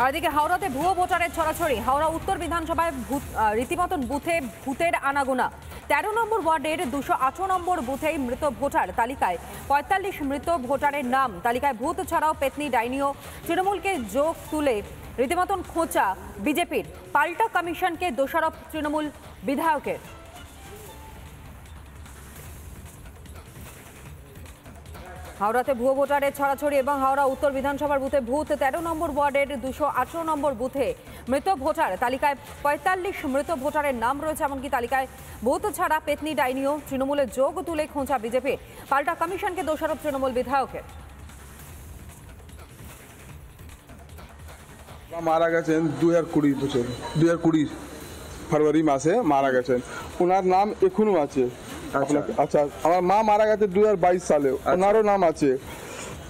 আর এদিকে হাওড়াতে ভুয়ো ভোটারের ছড়াছড়ি। হাওড়া উত্তর বিধানসভায় রীতিমতন বুথে ভূতের আনাগোনা। ১৩ নম্বর ওয়ার্ডের ২০৮ নম্বর বুথেই মৃত ভোটার তালিকায় ৪৫ মৃত ভোটারের নাম। তালিকায় ভূত ছাড়াও পেতনি, ডাইনিও তৃণমূলকে যোগ তুলে রীতিমতন খোঁচা বিজেপির। পাল্টা কমিশনকে দোষারোপ তৃণমূল বিধায়কের। হাওড়াতে ভুয়ো ভোটারের ছড়াছড়ি এবং হাওড়া উত্তর বিধানসভার বুথে ভূত। ১৩ নম্বর ওয়ার্ডের ২১৮ নম্বর বুথে মৃত ভোটার তালিকায় ৪৫ মৃত ভোটারের নাম রয়েছে। এমনকি তালিকায় ভূত ছাড়া পেতনি, ডাইনিও তৃণমূলের যোগ তুলে খোঁচা বিজেপি। পাল্টা কমিশনকে দোষারোপ তৃণমূল বিধায়কের। মারা গেছেন ২০২০ বছর, ২০২০ ফেব্রুয়ারি মাসে মারা গেছেন। ওনার নাম এখনো আছে। আচ্ছা, আমার মা মারা গেছে ২০২২ সালে, ওনারও নাম আছে।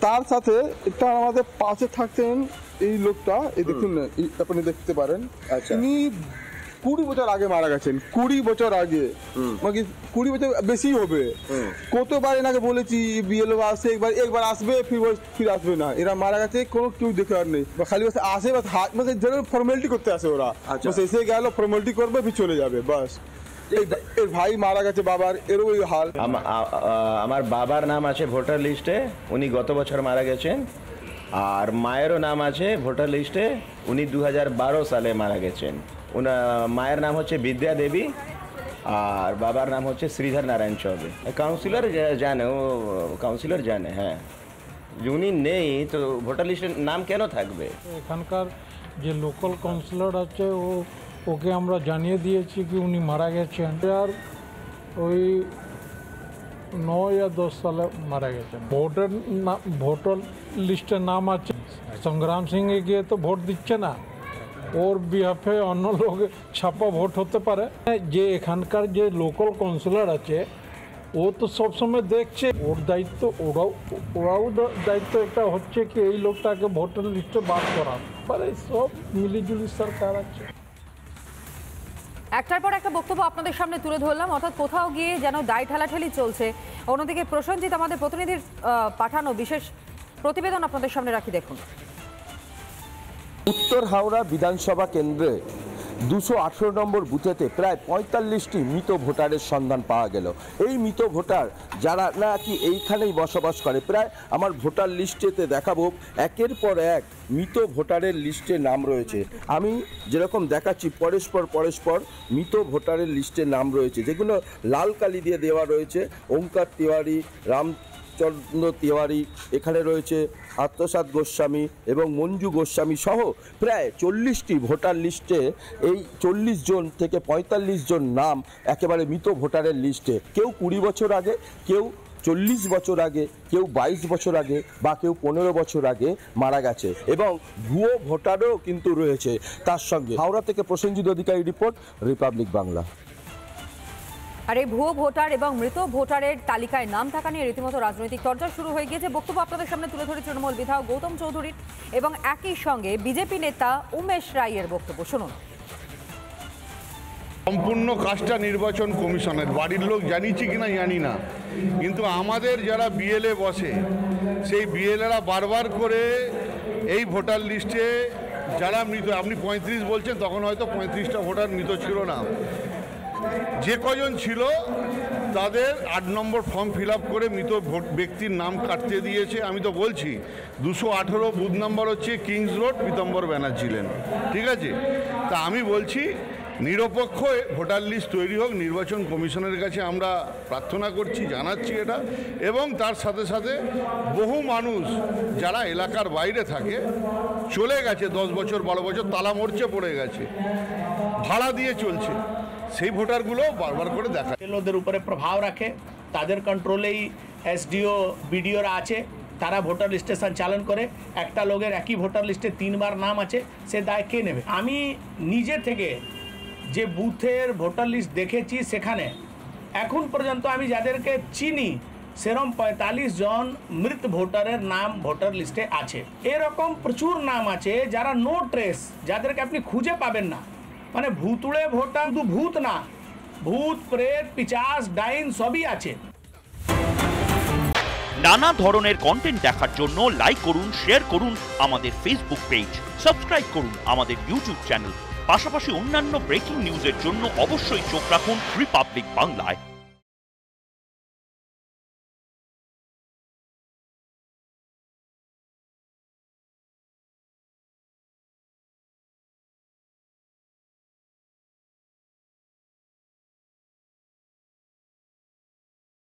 তার সাথে এটা আমাদের পাশে থাকতেন এই লোকটা, এই দেখুন না, আপনি দেখতে পারেন। ইনি ২০ বছর আগে মারা গেছেন, ২০ বছর আগে, মানে ২০ বছর বেশি হবে। কতবার এনাকে বলেছি বিএলও আসে, একবার আসবে, ফির আসবে না। এরা মারা গেছে, কোনো কেউ দেখার নেই, খালি বাস আসে, বাস মানে যেন ফর্মালিটি করতে আসে ওরা, এসে গেল ফর্মালিটি করবে, ফির চলে যাবে, বাস। এর ভাই মারা গেছে, বাবার এরও ওই হাল। আমার বাবার নাম আছে ভোটার লিস্টে, উনি গত বছর মারা গেছেন। আর মায়েরও নাম আছে ভোটার লিস্টে, উনি ২০১২ সালে মারা গেছেন। মায়ের নাম হচ্ছে বিদ্যা দেবী আর বাবার নাম হচ্ছে শ্রীধর নারায়ণ চৌধুরী। কাউন্সিলর জানে, ও কাউন্সিলর জানে। হ্যাঁ, উনি নেই তো ভোটার লিস্টের নাম কেন থাকবে? এখানকার যে লোকাল কাউন্সিলর আছে ওকে আমরা জানিয়ে দিয়েছি কি উনি মারা গেছেন, আর ওই ৯ या ১০ সালে মারা গেছেন। ভোটার লিস্টের নাম আছে। সংগ্রাম সিংয়ে গিয়ে তো ভোট দিচ্ছে না, ওর বিহাফে অন্য লোক ছাপা ভোট হতে পারে। যে এখানকার যে লোকাল কাউন্সিলর আছে ও তো সবসময় দেখছে, ওর দায়িত্ব, ওরাও দায়িত্ব একটা হচ্ছে কি এই লোকটাকে ভোটার লিস্টে বাদ করা। মানে সব মিলিজুলি সরকার আছে। একটার পর একটা বক্তব্য আপনাদের সামনে তুলে ধরলাম, অর্থাৎ কোথাও গিয়ে যেন দায় ঠেলাঠেলি চলছে। অন্যদিকে প্রসেনজিৎ আমাদের প্রতিনিধির পাঠানো বিশেষ প্রতিবেদন আপনাদের সামনে রাখি, দেখুন। উত্তর হাওড়া বিধানসভা কেন্দ্রে ২১৮ নম্বর বুথেতে প্রায় ৪৫টি মৃত ভোটারের সন্ধান পাওয়া গেল। এই মৃত ভোটার যারা নাকি এইখানেই বসবাস করে, প্রায় আমার ভোটার লিস্টেতে দেখাবো একের পর এক মৃত ভোটারের লিস্টে নাম রয়েছে। আমি যেরকম দেখাচ্ছি পরস্পর মৃত ভোটারের লিস্টে নাম রয়েছে, যেগুলো লাল কালি দিয়ে দেওয়া রয়েছে। ওঙ্কার তিওয়ারি, রামচন্দ্র তিওয়ারি, এখানে রয়েছে আত্মসাৎ গোস্বামী এবং মঞ্জু গোস্বামী সহ প্রায় ৪০টি ভোটার লিস্টে এই ৪০ জন থেকে ৪৫ জন নাম একেবারে মৃত ভোটারের লিস্টে। কেউ ২০ বছর আগে, কেউ ৪০ বছর আগে, কেউ ২২ বছর আগে বা কেউ ১৫ বছর আগে মারা গেছে এবং ভুয়ো ভোটারও কিন্তু রয়েছে তার সঙ্গে। হাওড়া থেকে প্রসেনজিৎ অধিকারী রিপোর্ট, রিপাবলিক বাংলা। আর এই ভুয়ো ভোটার এবং মৃত ভোটারের তালিকায় নাম থাকা নিয়ে রীতিমতো রাজনৈতিক চর্চা শুরু হয়ে গিয়েছে। বক্তব্য আপনাদের সামনে তুলে ধরে তৃণমূল বিধায়ক গৌতম চৌধুরীর এবং একই সঙ্গে বিজেপি নেতা উমেশ রায়ের বক্তব্য শুনুন। সম্পূর্ণ কাজটা নির্বাচন কমিশনের, বাড়ির লোক জানিয়েছি কিনা জানি না, কিন্তু আমাদের যারা বিএলএ বসে সেই বিএলএরা বারবার করে এই ভোটার লিস্টে যারা মৃত, আপনি ৩৫ বলছেন, তখন হয়তো ৩৫টা ভোটার মৃত ছিল না, যে কজন ছিল তাদের ৮ নম্বর ফর্ম ফিল আপ করে মৃত ব্যক্তির নাম কাটতে দিয়েছে। আমি তো বলছি ২১৮ বুথ নাম্বার হচ্ছে Kings road, Pitambar Banerjee lane, ঠিক আছে? তা আমি বলছি নিরপেক্ষ ভোটার লিস্ট তৈরি হোক, নির্বাচন কমিশনের কাছে আমরা প্রার্থনা করছি, জানাচ্ছি এটা। এবং তার সাথে সাথে বহু মানুষ যারা এলাকার বাইরে থাকে, চলে গেছে ১০ বছর ১২ বছর, তালা মরচে পড়ে গেছে, ভাড়া দিয়ে চলছে, সেই ভোটারগুলো বারবার করে দেখা ওদের উপরে প্রভাব রাখে, তাদের কন্ট্রোলেই এসডিও বিডিওরা আছে, তারা ভোটার লিস্টে সঞ্চালন করে। একটা লোকের একই ভোটার লিস্টে ৩বার নাম আছে, সে দায় কে নেবে? আমি নিজে থেকে যে বুথের ভোটার লিস্ট দেখেছি, সেখানে এখন পর্যন্ত আমি যাদেরকে চিনি সেরকম ৪৫ জন মৃত ভোটারের নাম ভোটার লিস্টে আছে। এরকম প্রচুর নাম আছে যারা নো ট্রেস, যাদেরকে আপনি খুঁজে পাবেন না। মানে ভুতুড়ে ভোটার, শুধু ভূত না, ভূত প্রেত পিচাস ডাইন সবই আছে। নানা ধরনের কন্টেন্ট দেখার জন্য লাইক করুন, শেয়ার করুন আমাদের ফেসবুক পেজ, সাবস্ক্রাইব করুন আমাদের ইউটিউব চ্যানেল। পাশাপাশি অন্যান্য ব্রেকিং নিউজের জন্য অবশ্যই চোখ রাখুন রিপাবলিক বাংলায়।